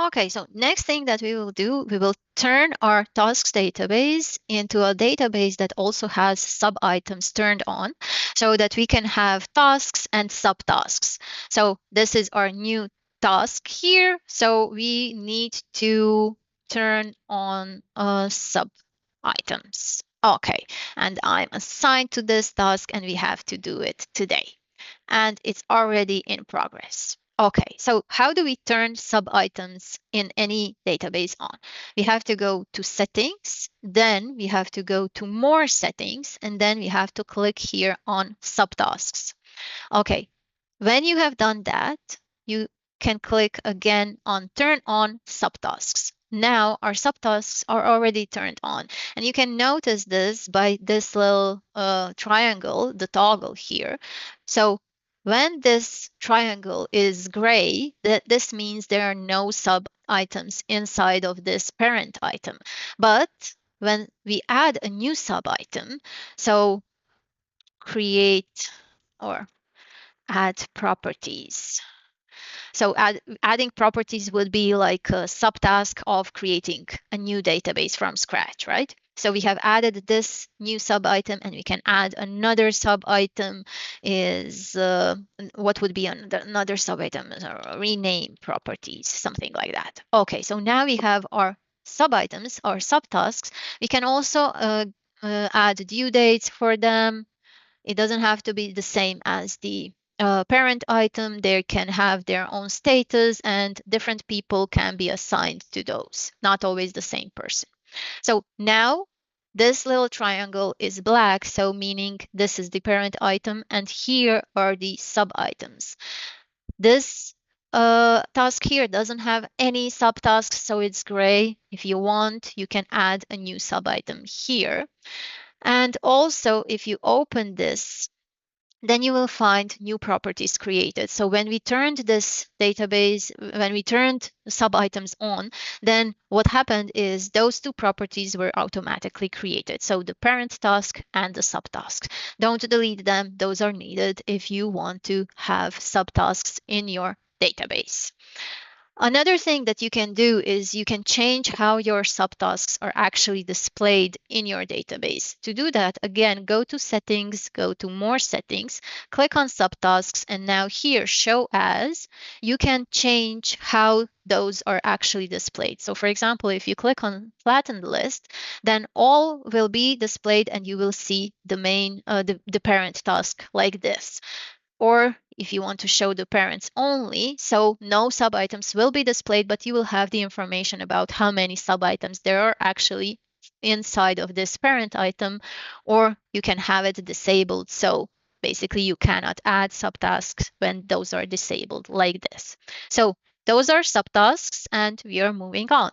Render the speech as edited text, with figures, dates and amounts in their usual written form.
Okay, so next thing that we will do, we will turn our tasks database into a database that also has sub-items turned on so that we can have tasks and subtasks. So this is our new task here. So we need to turn on sub-items. Okay, and I'm assigned to this task and we have to do it today. And it's already in progress. Okay, so how do we turn sub-items in any database on? We have to go to settings, then we have to go to more settings, and then we have to click here on subtasks. Okay, when you have done that, you can click again on turn on subtasks. Now our subtasks are already turned on. And you can notice this by this little triangle, the toggle here. So when this triangle is gray, this means there are no sub items inside of this parent item. But when we add a new sub item, so create or add properties. So adding properties would be like a subtask of creating a new database from scratch, right? So we have added this new sub item and we can add another sub item is what would be another sub item, rename properties, something like that. Okay, so now we have our sub items or subtasks. We can also add due dates for them. It doesn't have to be the same as the parent item. They can have their own status and different people can be assigned to those, not always the same person. So now this little triangle is black, so meaning this is the parent item and here are the sub items. This task here doesn't have any subtasks, so it's gray. If you want, you can add a new sub item here. And also, if you open this, then you will find new properties created. So when we turned this database, when we turned sub-items on, then what happened is those two properties were automatically created. So the parent task and the subtask. Don't delete them. Those are needed if you want to have subtasks in your database. Another thing that you can do is you can change how your subtasks are actually displayed in your database. To do that, again, go to settings, go to more settings, click on subtasks, and now here, show as, you can change how those are actually displayed. So for example, if you click on flattened list, then all will be displayed and you will see the main, the parent task like this. Or if you want to show the parents only, so no sub-items will be displayed, but you will have the information about how many sub-items there are actually inside of this parent item, or you can have it disabled. So basically you cannot add subtasks when those are disabled like this. So those are subtasks and we are moving on.